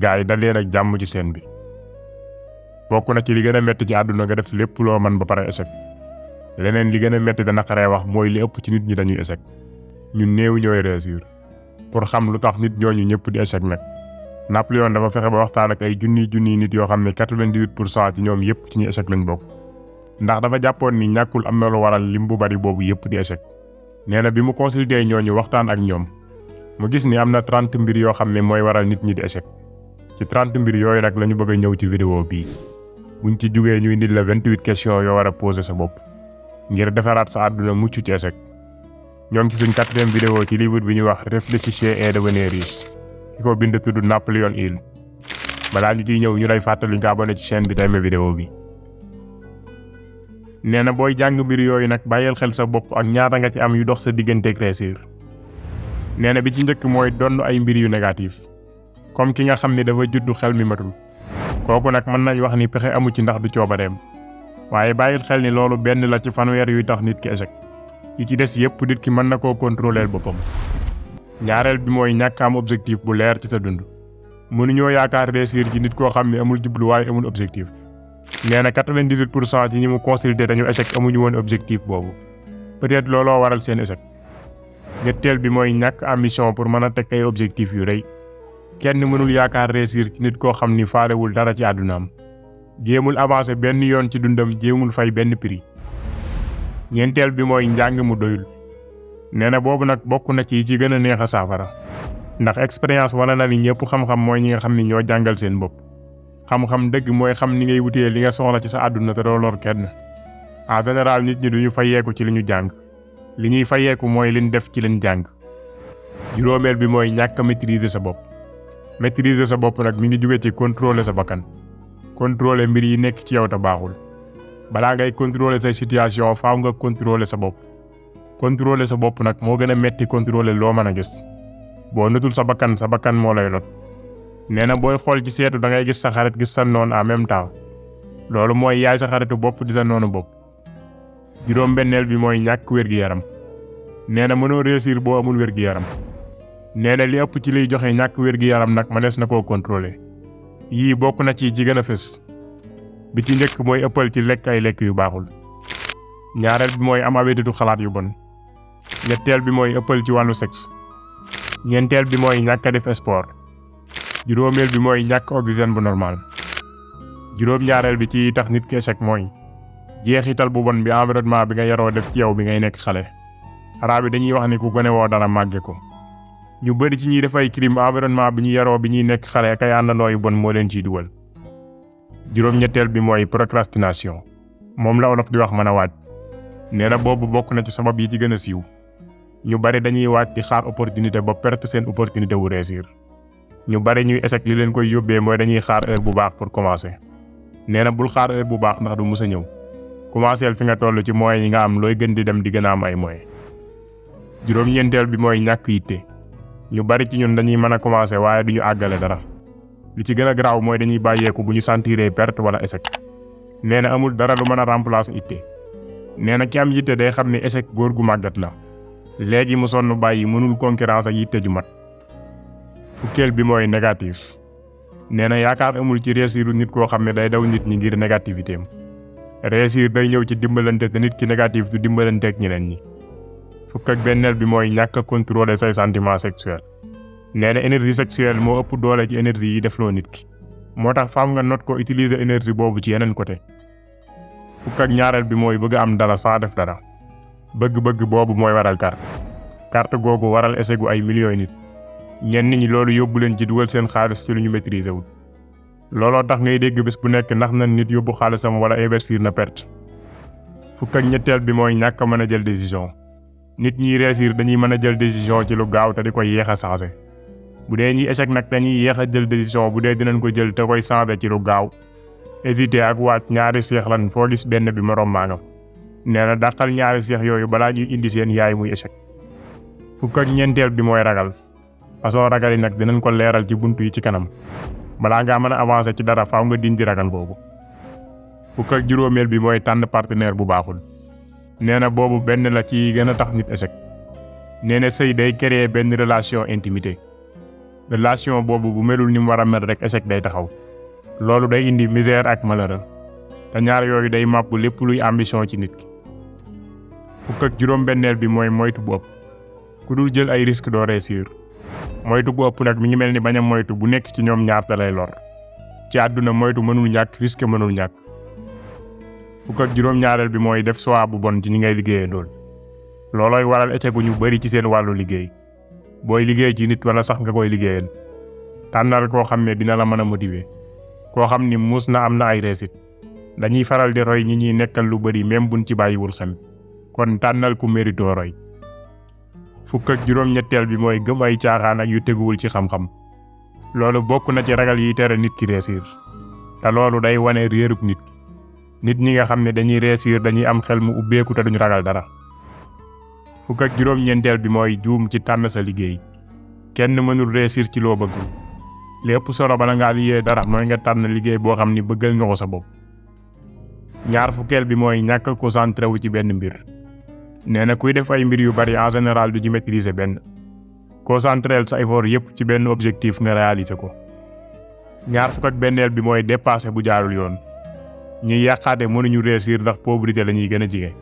gaa yi dal leen ak jàmm ci seen bi. bokk na ci li gën a metti ci àdduna nga def lépp loo man ba pare échec. leneen li gën a metti dana xaree wax mooy li ëpp ci nit ñi dañuy échec. ñun néew ñooy réussir. pour xam lu tax nit ñooñu ñëpp di échec nag. Napoléon dafa fexe ba waxtaan ak ay junniy nit yoo xam ne 98% ci ñoom yëpp ci ñi échec lañ bokk. ndax dafa jàppoon ni ñàkkul am na lu waral lim bu bari boobu yëpp di échec. nee na bi mu consulté ñooñu waxtaan ak ñoom mu gis ni am na 30 mbir yoo xam ne mooy waral nit ñi di échec. ci 30 mbir yooyu nag la ñu bëgg a ñëw ci vidéo bii. buñ ci jugee ñu indil la 28 questions yoo war a poser sa bopp ngir defaraat sa àdduna mucc ci échec. ñoo ngi ci suñ 4e vidéo ci livre bi ñuy wax Réfléchissez et devenez riche ki ko bind tudd Napoléon Hill. balaa ñu ciy ñëw ñu lay fàttali nga abonné ci chaîne bi tey vidéo bi. nee na booy jàng mbir yooyu nag bàyyil xel sa bopp ak ñaata nga ci am yu dox sa digganteeg réussir. nee na bi ci njëkk mooy donn ay mbir yu négatif comme ki nga xam ne dafa juddu xel mi matul. kooku nag mën nañ wax ni pexe amu ci ndax du coobareem. waaye bàyyil xel ni loolu benn la ci fanweer yuy tax nit ki échec. yi ci des yépp nit ki mën na koo contrôler boppam. ñaareel bi mooy ñàkk am objectif bu leer ci sa dund. mënuñoo yaakaar réussir ci nit koo xam ne amul jubluwaay amul objectif. nee na 98% ci ñi mu consulté dañu échec amuñu woon objectif boobu. peut-être looloo waral seen échec. ñetteel bi mooy ñàkk ambition pour mën a teg ay objectif yu rëy. kenn mënul yaakaar réussir ci nit koo xam ni faalewul dara ci àddunaam. jéemul avancer benn yoon ci dundam jéemul fay benn prix. ñeenteel bi mooy njàng mu doyul. nee na boobu nag bokk na ci gën a neex a saafara. ndax expérience wala na ni ñëpp xam-xam mooy ñi nga xam ni ñoo jàngal seen bopp. xam-xam dëgg mooy xam ni ngay wutee li nga soxla ci sa àdduna te doo lor kenn. en général nit ñi duñu fayeeku ci li ñu jàng. li ñuy fayeeku mooy liñ def ci liñ jàng. juróomeel bi mooy ñàkk a maîtriser sa bopp. maîtriser sa bopp nag mi ngi jóge ci contrôler sa bakkan. contrôler mbir yi nekk ci yow te baaxul. balaa ngay contrôler say situation faaw nga contrôler sa bopp. contrôler sa bopp nag moo gën a metti contrôler loo mën a gis. boo nutul sa bakkan moo lay lot. nee na booy xool ci seetu da ngay gis sa xarit gis sa noon en même temps. loolu mooy yaay sa xaritu bopp di sa noonu bopp. juróom-benneel bi mooy ñàkk wér-gi-yaram. nee na mënoo réussir boo amul wér-gi-yaram. nee na li ëpp ci liy joxe ñàkk wér-gi-yaram nag mënees na koo contrôler. yii bokk na ci gën a fës. bi ci njëkk mooy ëppal ci lekk ay lekk yu baaxul. ñaareel bi mooy am habitude xalaat yu bon. ñetteel bi mooy ëppal ci wàllu sexe. ñeenteel bi mooy ñàkk a def sport. juróomeel bi mooy ñàkk oxygène bu normal. juróom-ñaareel bi ci tax nit ki échec mooy jeexital bu bon bi environnement bi nga yaroo def ci yow bi ngay nekk xale. araab yi dañuy wax ni ku gone woo dara màgge ko. ñu bëri ci ñuy def ay crime environnement bi ñu yaroo bi ñuy nekk xale kay àndandoo yu bon moo leen ciy dugal. juróom-ñetteel bi mooy procrastination. moom la olof di wax mën a waaj. nee na boobu bokk na ci sabab yi ci gën a siiw. ñu bari dañuy waaj di xaar opportunité ba perte seen opportunité wu réussir. ñu bari ñuy échec li leen koy yóbbee mooy dañuy xaar heure bu baax pour commencer. nee na bul xaar heure bu baax ndax du mus a ñëw. commencer fi nga toll ci moyens yi nga am looy gën di dem di gën a am ay moyens. juróom-ñeenteel bi mooy ñàkk yitte. ñu bari ci ñun dañuy mën a commencer waaye duñu àggale dara. li ci gën a garaaw mooy dañuy bàyyeeku bu ñu sentiree perte wala échec. nee na amul dara lu mën a remplacer yitte. nee na ki am yitte day xam ne échec góor gu màggat la. léegi mu sonn bàyyi mënul concurrence ak yitte ju mat. fukkeel bi mooy négatif. nee na yaakaar amul ci réussiru nit koo xam ne day daw nit ñi ngir négativité am. réussir day ñëw ci dimbalante te nit ki négatif du dimbalante ak ñeneen ñi. fukk ak benneel bi mooy ñàkk a contrôler say sentiments sexuels. nee na énergie sexuelle moo ëpp doole ci énergie yi defloo nit ki. moo tax faam nga not ko utiliser énergie boobu ci yeneen côté. fukk ak ñaareel bi mooy bëgg am dara sans def dara. bëgg-bëgg boobu mooy waral carte googu waral échec gu ay millions yi nit. ñenn ñi loolu yóbbu leen ci dugal seen xaalis ci lu ñu maîtriser wul. looloo tax ngay dégg bés bu nekk ndax na nit yóbbu xaalisam wala investir na perte. fukk ak ñetteel bi mooy ñàkk a mën a jël décision. nit ñi réussir dañuy mën a jël décision ci lu gaaw te di koy yéex a changer. bu dee ñi échec nag dañuy yéex a jël décision bu dee dinañ ko jël te koy changer ci lu gaaw. hésiter ak waaj ñaari seex lan foo gis benn bi moroom maa nga fa. nee na dàqal ñaari seex yooyu balaa ñuy indi seen yaay muy échec. fukk ak ñeenteel bi mooy ragal. façon ragal yi nag dinañ ko leeral ci buntu yi ci kanam. balaa ngaa mën a avancer ci dara faaw nga dindi ragal boobu. fukk ak juróomeel bi mooy tànn partenaire bu baaxul. nee na boobu benn la ci gën a tax nit échec. nee na sëy day créer benn relation intimité. relation boobu bu melul ni mu war a mel rek échec day taxaw. loolu day indi misère ak malheur te ñaar yooyu day màbbu lépp luy ambition ci nit ki. fukk ak juróom-benneel bi mooy moytu bu ëpp. ku dul jël ay risque doo réussir. moytu bu ëpp nag mi ngi mel ni bañ a moytu bu nekk ci ñoom ñaar te lay lor. ci àdduna moytu mënul ñàkk, risque mënul ñàkk. fukk ak juróom-ñaareel bi mooy def choix bu bon ci ñi ngay liggéeyee lool. loolooy waral échec gu ñu bari ci seen wàllu liggéey. booy liggéey ci nit wala sax nga koy liggéeyal tànnal koo xam ne dina la mën a motiver. koo xam ni muus na am na ay réussite. dañuy faral di roy ñi ñuy nekkal lu bari même buñ ci bàyyiwul xel. kon tànnal ku mérito roy. fukk ak juróom-ñetteel bi mooy gëm ay caaxaan ak yu teguwul ci xam-xam. loolu bokk na ci ragal yi tere nit ki réussir. te loolu day wane réerub nit ki. nit ñi nga xam ne dañuy réussir dañuy am xel mu ubbeeku te duñu ragal dara. fukk ak juróom-ñeenteel bi mooy juum ci tànn sa liggéey. kenn mënul réussir ci loo bëggul. li ëpp solo bala ngaa liggéey dara mooy nga tànn liggéey boo xam ni bëggal nga ko sa bopp. ñaar fukkeel bi mooy ñàkk concentré wu ci benn mbir. nee na kuy def ay mbir yu bari en général du ci maîtriser benn. concentreel sa effort yépp ci benn objectif nga réaliser ko. ñaar fukk ak benneel bi mooy dépasser bu jaarul yoon. ñuy yàqaate mënuñu réussir ndax pauvreté la ñuy gën a jige.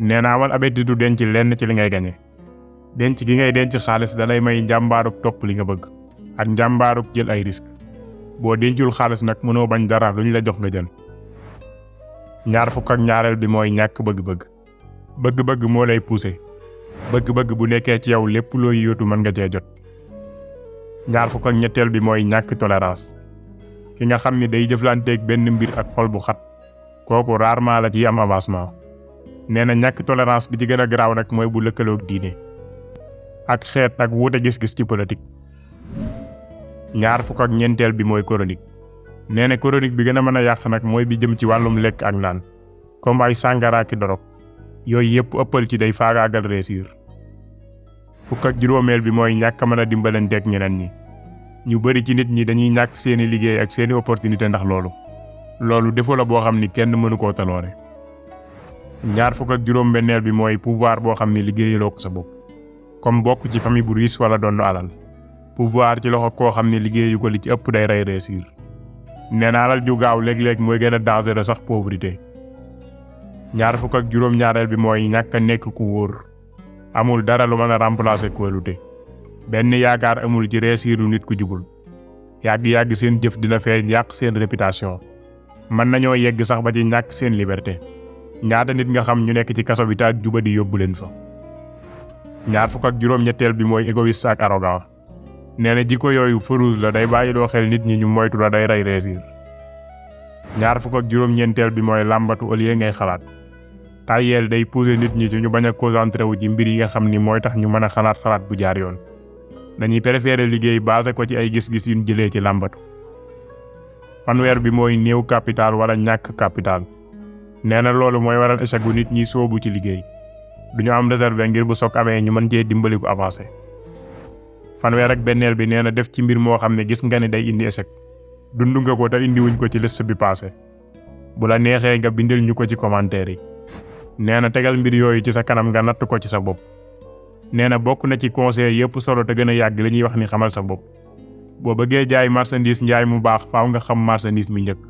nee na amal habitude denc lenn ci li ngay gañe. denc gi ngay denc xaalis da lay may njàmbaarug topp li nga bëgg. ak njàmbaarug jël ay risque. boo dencul xaalis nag mënoo bañ dara lu ñu la jox nga jël. ñaar fukk ak ñaareel bi mooy ñàkk bëgg-bëgg. bëgg-bëgg moo lay pousser. bëgg-bëgg bu nekkee ci yow lépp looy yóotu mën nga cee jot. ñaar fukk ak ñetteel bi mooy ñàkk tolérance. ki nga xam ni day jëflanteeg benn mbir ak xol bu xat. kooku rarement la ciy am avancement. nee na ñàkk tolérance bi ci gën a garaaw nag mooy bu lëkkaloog diine. ak xeet ak wuute gis-gis ci politique. ñaar fukk ak ñeenteel bi mooy chronique. nee na chronique bi gën a mën a yàq nag mooy bi jëm ci wàllum lekk ak naan. comme ay sàngara ki dorog. yooyu yëpp ëppal ci day faagaagal réussir. fukk ak juróomeel bi mooy ñàkk mën a dimbalanteeg ñeneen ñi. ñu bari ci nit ñi dañuy ñàkk seeni liggéey ak seeni opportunité ndax loolu. loolu défaut la boo xam ni kenn mënu koo taloore. ñaar fukk ak juróom-benneel bi mooy pouvoir boo xam ni liggéeyaloo ko sa bopp. comme bokk ci famille bu riche wala doon alal. pouvoir ci loxo koo xam ni liggéeyu ko li ci ëpp day rey réussir. nee na alal ju gaaw léeg-léeg mooy gën a dangereux sax pauvreté. ñaar fukk ak juróom-ñaareel bi mooy ñàkk a nekk ku wóor. amul dara lu mën a remplacer kóolute. benn yaakaar amul ci réussiru nit ku jubul. yàgg-yàgg seen jëf dina feeñ yàq seen réputation. mën nañoo yegg sax ba ci ñàkk seen liberté. ñaata nit nga xam ñu nekk ci kaso bi te ak jubadi yóbbu leen fa. ñaar fukk ak juróom-ñetteel bi mooy égoïste ak arrogant. nee na jikko yooyu farouche la day bàyyi doo xel nit ñi ñu moytu la day rey réussir. ñaar fukk ak juróom-ñeenteel bi mooy làmbatu au lieu ngay xalaat. tayeel day pousser nit ñi ci ñu bañ a concentré wu ci mbir yi nga xam ni mooy tax ñu mën a xalaat bu jaar yoon. dañuy préférer liggéey basé ko ci ay gis-gis yu ñu jëlee ci làmbatu. fanweer bi mooy néew capital wala ñàkk capital. nee na loolu mooy waral échec gu nit ñi soobu ci liggéey. duñu am réserve ngir bu soog amee ñu mën cee dimbali ko avancé. fanweer ak benneel bi nee na def ci mbir moo xam ne gis nga ne day indi échec. dund nga ko te indiwuñ ko ci liste bi passé. bu la neexee nga bindal ñu ko ci commentaire yi. nee na tegal mbir yooyu ci sa kanam nga natt ko ci sa bopp. nee na bokk na ci conseil yëpp solo te gën a yàgg li ñuy wax ni xamal sa bopp. boo bëggee jaay marchandise njaay mu baax faaw nga xam marchandise mi njëkk.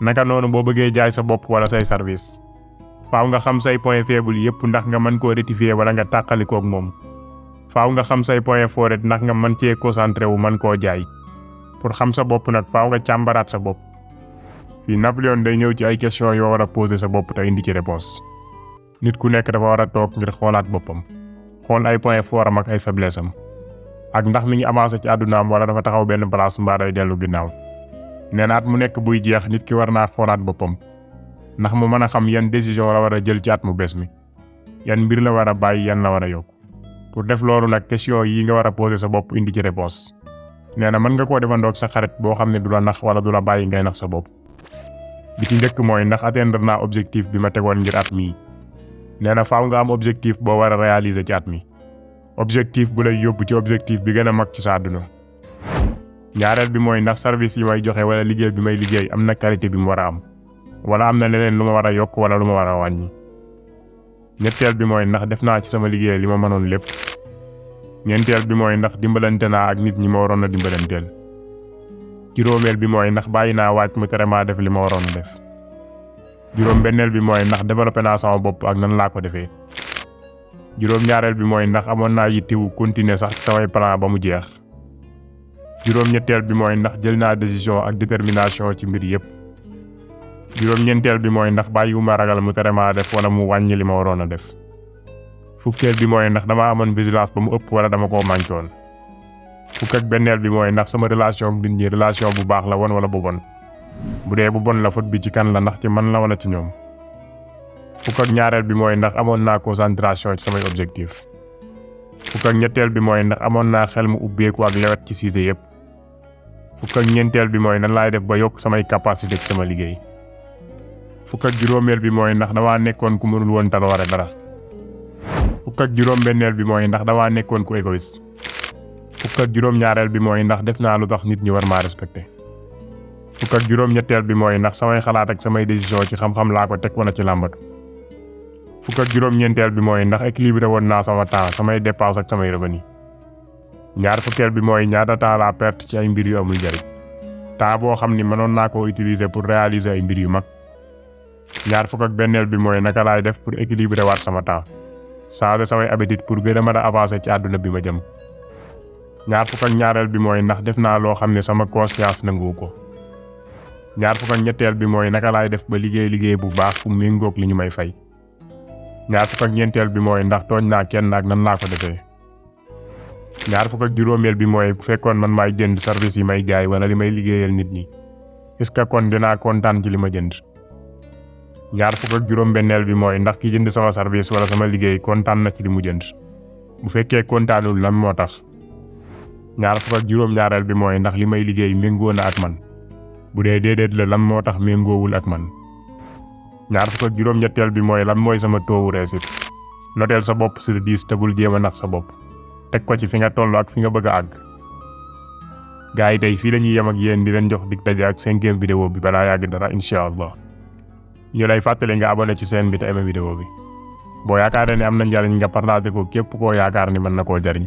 naka noonu boo bëggee jaay sa bopp wala say service. faaw nga xam say point faible yëpp ndax nga mën koo rectifier wala nga tàqalikook moom. faaw nga xam say point fort ndax nga mën cee concentré wu mën koo jaay. pour xam sa bopp nag faaw nga càmbaraat sa bopp. fii Napoléon day ñëw ci ay question yoo war a poser sa bopp te indi ci réponse. nit ku nekk dafa war a toog ngir xoolaat boppam. xool ay point fort am ak ay faiblesse am. ak ndax mi ngi avancé ci àddunaam wala dafa taxaw benn place mbaa day dellu ginnaaw. nee na at mu nekk buy jeex nit ki war naa xoolaat boppam. ndax mu mën a xam yan décision la war a jël ci at mu bees mi. yan mbir la war a bàyyi yan la war a yokk. pour def loolu nag question yi nga war a poser sa bopp indi ci réponse. nee na mën nga koo defandoog sa xarit boo xam ne du la nax wala du la bàyyi ngay nax sa bopp. bi ci njëkk mooy ndax atteindre naa objectif bi ma tegoon ngir at mii. nee na faaw nga am objectif boo war a réaliser ci at mi. objectif bu lay yóbbu ci objectif bi gën a mag ci sa àdduna. ñaareel bi mooy ndax service yi may joxe wala liggéey bi may liggéey am na qualité bi mu war a am. wala am na leneen lu ma war a yokk wala lu ma war a wàññi. ñetteel bi mooy ndax def naa ci sama liggéey li ma mënoon lépp. ñeenteel bi mooy ndax dimbalante naa ak nit ñi ma waroon a dimbalanteel. juróomeel bi mooy ndax bàyyi naa waaj mu tere maa def li ma waroon a def. juróom-benneel bi mooy ndax développé naa sama bopp ak nan laa ko defee. juróom-ñaareel bi mooy ndax amoon naa yittewu continuer sax ci samay plan ba mu jeex. juróom-ñetteel bi mooy ndax jël naa décision ak détermination ci mbir yépp. juróom-ñeenteel bi mooy ndax bàyyiwuma ragal mu tere maa def wala mu wàññi li ma waroon a def. fukkeel bi mooy ndax dama amoon vigilance ba mu ëpp wala dama koo manqué woon. fukk ak benneel bi mooy ndax sama relation ak nit ñi relation bu baax la woon wala bu bon. bu dee bu bon la faute bi ci kan la ndax ci man la wala ci ñoom. fukk ak ñaareel bi mooy ndax amoon naa concentration ci samay objectif. fukk ak ñetteel bi mooy ndax amoon naa xel mu ubbeeku ak lewet ci sujet yépp. fukk ak ñeenteel bi mooy nan laay def ba yokk samay capacité ci sama liggéey. fukk ak juróomeel bi mooy ndax damaa nekkoon ku mënul woon taloore dara. fukk ak juróom-benneel bi mooy ndax damaa nekkoon ku égoïste. fukk ak juróom-ñaareel bi mooy ndax def naa lu tax nit ñi war maa respecté. fukk ak juróom-ñetteel bi mooy ndax samay xalaat ak samay décision ci xam-xam laa ko teg wala ci làmbatu. fukk ak juróom-ñeenteel bi mooy ndax équilibré woon naa sama temps samay dépenses ak samay revenu. ñaar fukkeel bi mooy ñaata temps laa perte ci ay mbir yu amul njariñ. temps boo xam ni mënoon naa koo utiliser pour réaliser ay mbir yu mag. ñaar fukk ak benneel bi mooy naka laay def pour équilibrer waat sama temps. changer samay habitude pour gën a mën a avancer ci àdduna bi ma jëm. ñaar fukk ak ñaareel bi mooy ndax def naa loo xam ne sama conscience nangu ko. ñaar fukk ak ñetteel bi mooy naka laay def ba liggéey bu baax pour méngoog li ñu may fay. ñaar fukk ak ñeenteel bi mooy ndax tooñ naa kenn ak nan laa ko defee. ñaar fukk ak juróomeel bi mooy bu fekkoon man maay jënd service yi may jaay wala li may liggéeyal nit ñi est-ce que kon dinaa kontaan ci li ma jënd. ñaar fukk ak juróom-benneel bi mooy ndax ki jënd sama service wala sama liggéey kontaan na ci li mu jënd. bu fekkee kontaanul lan moo tax. ñaar fukk ak juróom-ñaareel bi mooy ndax li may liggéey méngoo na ak man. bu dee déedéet la lan moo tax méngoowul ak man. ñaar fukk ak juróom-ñetteel bi mooy lan mooy sama taux réussite. noteel sa bopp sur 10 te bul jéem a nax sa bopp. teg ko ci fi nga toll ak fi nga bëgg a àgg. gars yi tey fii la ñuy yem ak yéen di leen jox dig daje ak 5e vidéo bi balaa yàgg dara incha allah. ñu lay fàttali nga abonné ci chaîne bi te aimé vidéo bi. boo yaakaaree ne am na njariñ nga partagé ko képp koo yaakaar ni mën na koo jariñ.